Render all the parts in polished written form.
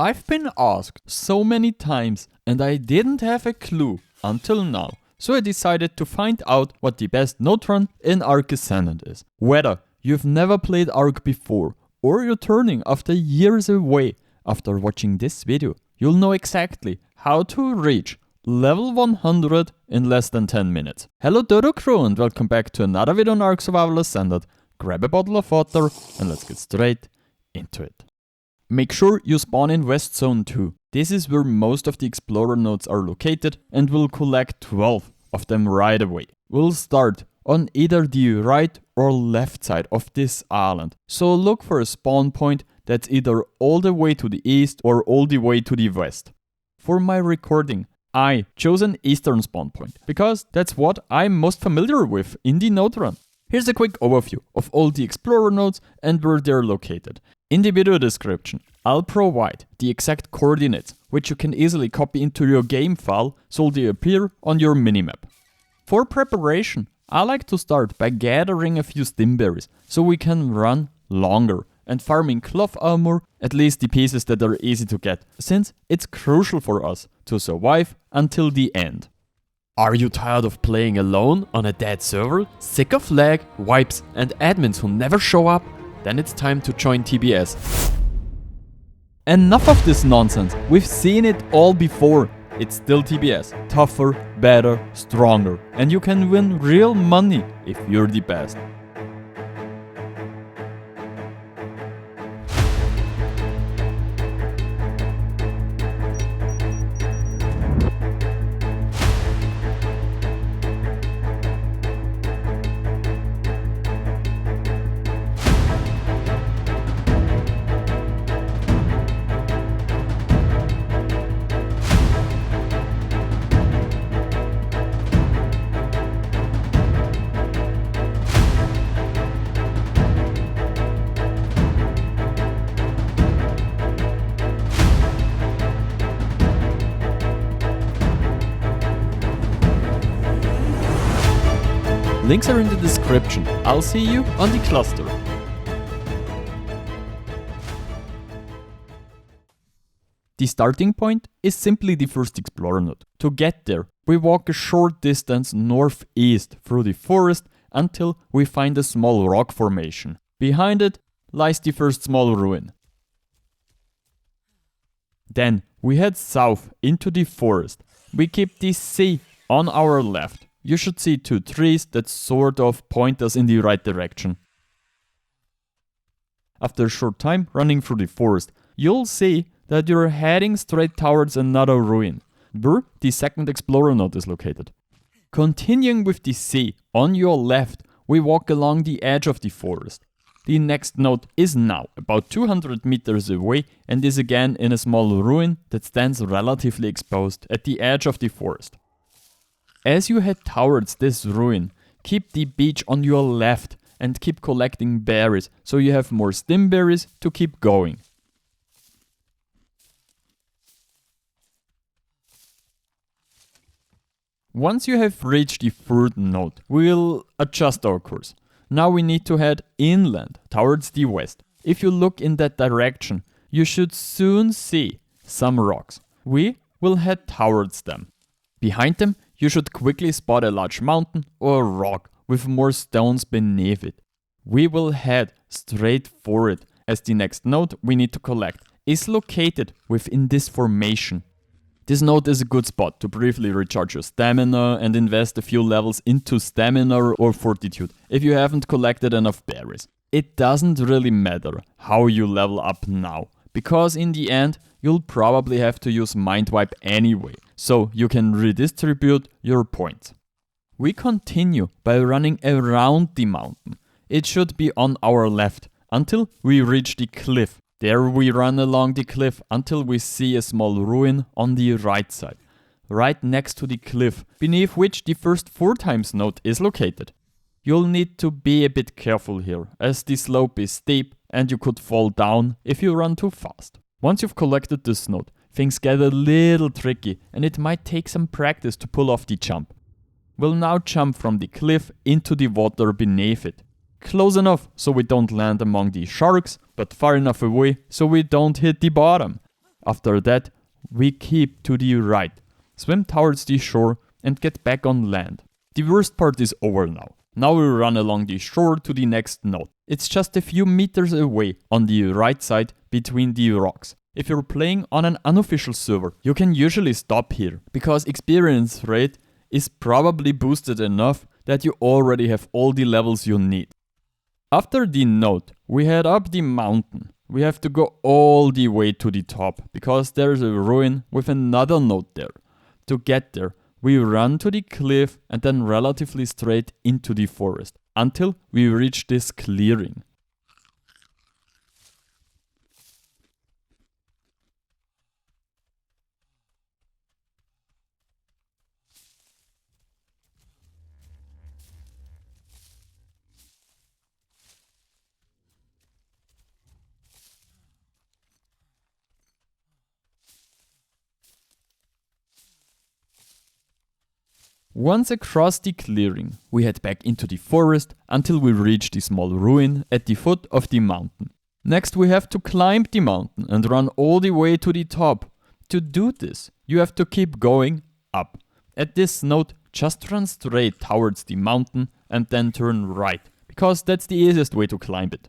I've been asked so many times and I didn't have a clue until now. So I decided to find out what the best node run in ARK Ascended is. Whether you've never played ARK before or you're turning after years away after watching this video, you'll know exactly how to reach level 100 in less than 10 minutes. Hello Dodo crew and welcome back to another video on ARK Survival Ascended. Grab a bottle of water and let's get straight into it. Make sure you spawn in West Zone 2. This is where most of the Explorer nodes are located and we'll collect 12 of them right away. We'll start on either the right or left side of this island. So look for a spawn point that's either all the way to the east or all the way to the west. For my recording, I chose an eastern spawn point because that's what I'm most familiar with in the node run. Here's a quick overview of all the Explorer nodes and where they're located. In the video description, I'll provide the exact coordinates, which you can easily copy into your game file so they appear on your minimap. For preparation, I like to start by gathering a few stimberries so we can run longer and farming cloth armor, at least the pieces that are easy to get, since it's crucial for us to survive until the end. Are you tired of playing alone on a dead server? Sick of lag, wipes and admins who never show up? Then it's time to join TBS. Enough of this nonsense, we've seen it all before. It's still TBS, tougher, better, stronger, and you can win real money if you're the best. Links are in the description. I'll see you on the cluster. The starting point is simply the first Explorer node. To get there, we walk a short distance northeast through the forest until we find a small rock formation. Behind it lies the first small ruin. Then we head south into the forest. We keep the sea on our left. You should see two trees that sort of point us in the right direction. After a short time running through the forest, you'll see that you're heading straight towards another ruin, where the second Explorer node is located. Continuing with the sea, on your left, we walk along the edge of the forest. The next node is now about 200 meters away and is again in a small ruin that stands relatively exposed at the edge of the forest. As you head towards this ruin, keep the beach on your left and keep collecting berries so you have more stimberries to keep going. Once you have reached the third node, we'll adjust our course. Now we need to head inland towards the west. If you look in that direction, you should soon see some rocks. We will head towards them. Behind them, you should quickly spot a large mountain or a rock with more stones beneath it. We will head straight for it, as the next node we need to collect is located within this formation. This node is a good spot to briefly recharge your stamina and invest a few levels into stamina or fortitude if you haven't collected enough berries. It doesn't really matter how you level up now, because in the end you'll probably have to use mind wipe anyway, so you can redistribute your points. We continue by running around the mountain. It should be on our left until we reach the cliff. There we run along the cliff until we see a small ruin on the right side, right next to the cliff, beneath which the first 4x node is located. You'll need to be a bit careful here, as the slope is steep and you could fall down if you run too fast. Once you've collected this node, things get a little tricky and it might take some practice to pull off the jump. We'll now jump from the cliff into the water beneath it. Close enough so we don't land among the sharks, but far enough away so we don't hit the bottom. After that, we keep to the right, swim towards the shore and get back on land. The worst part is over now. Now we run along the shore to the next node. It's just a few meters away on the right side between the rocks. If you're playing on an unofficial server, you can usually stop here, because experience rate is probably boosted enough that you already have all the levels you need. After the node, we head up the mountain. We have to go all the way to the top, because there's a ruin with another node there. To get there, we run to the cliff and then relatively straight into the forest, until we reach this clearing. Once across the clearing, we head back into the forest until we reach the small ruin at the foot of the mountain. Next we have to climb the mountain and run all the way to the top. To do this, you have to keep going up. At this node, just run straight towards the mountain and then turn right, because that's the easiest way to climb it.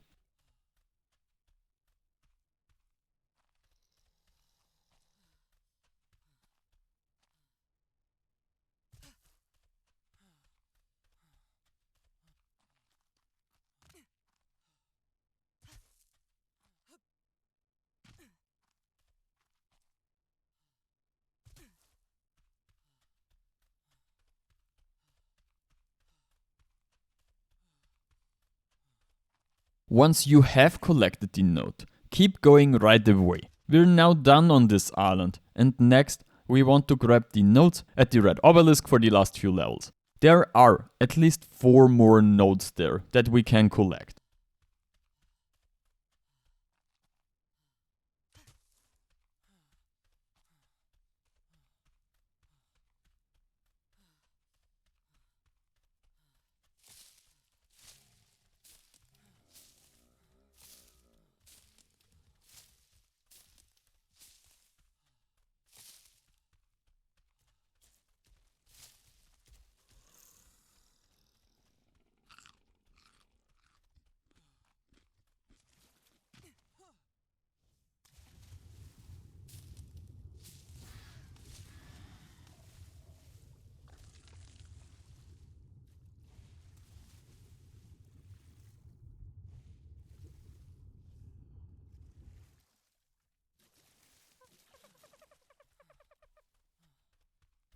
Once you have collected the node, keep going right away. We're now done on this island, and next we want to grab the nodes at the red obelisk for the last few levels. There are at least 4 more nodes there that we can collect.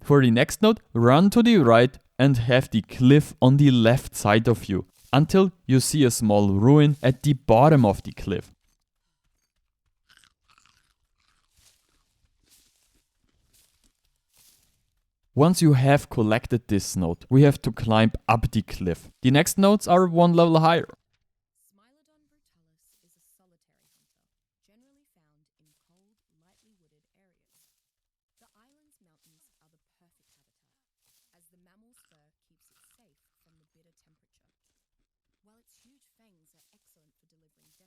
For the next node, run to the right and have the cliff on the left side of you, until you see a small ruin at the bottom of the cliff. Once you have collected this node, we have to climb up the cliff. The next nodes are 1 level higher.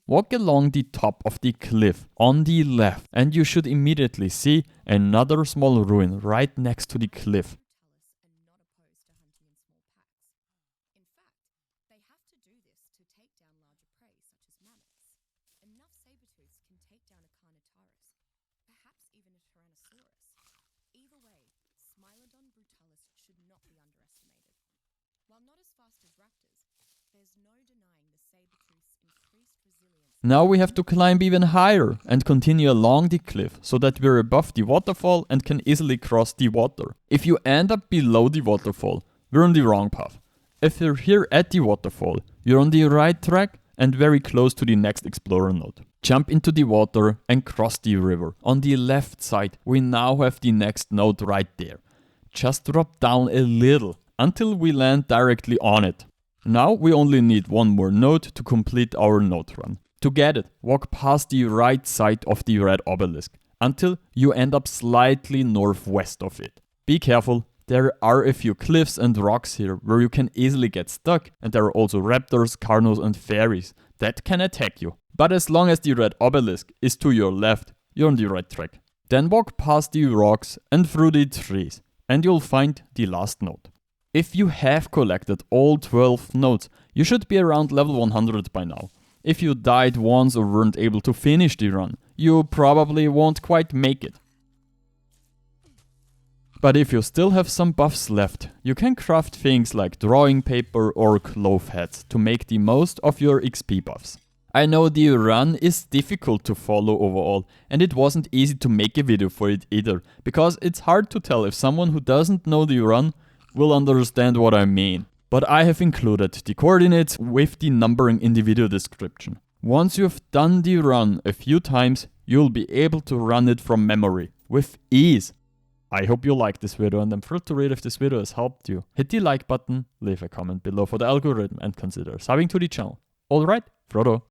Walk along the top of the cliff on the left and you should immediately see another small ruin right next to the cliff. Now we have to climb even higher and continue along the cliff so that we're above the waterfall and can easily cross the water. If you end up below the waterfall, we're on the wrong path. If you're here at the waterfall, you're on the right track and very close to the next explorer node. Jump into the water and cross the river. On the left side, we now have the next node right there. Just drop down a little until we land directly on it. Now we only need 1 more node to complete our node run. To get it, walk past the right side of the red obelisk until you end up slightly northwest of it. Be careful, there are a few cliffs and rocks here where you can easily get stuck, and there are also raptors, carnos and fairies that can attack you. But as long as the red obelisk is to your left, you're on the right track. Then walk past the rocks and through the trees, and you'll find the last node. If you have collected all 12 nodes, you should be around level 100 by now. If you died once or weren't able to finish the run, you probably won't quite make it. But if you still have some buffs left, you can craft things like drawing paper or clove heads to make the most of your XP buffs. I know the run is difficult to follow overall, and it wasn't easy to make a video for it either, because it's hard to tell if someone who doesn't know the run will understand what I mean. But I have included the coordinates with the numbering in the video description. Once you've done the run a few times, you'll be able to run it from memory with ease. I hope you liked this video, and I'm thrilled to read if this video has helped you. Hit the like button, leave a comment below for the algorithm, and consider subbing to the channel. Alright, Frodo.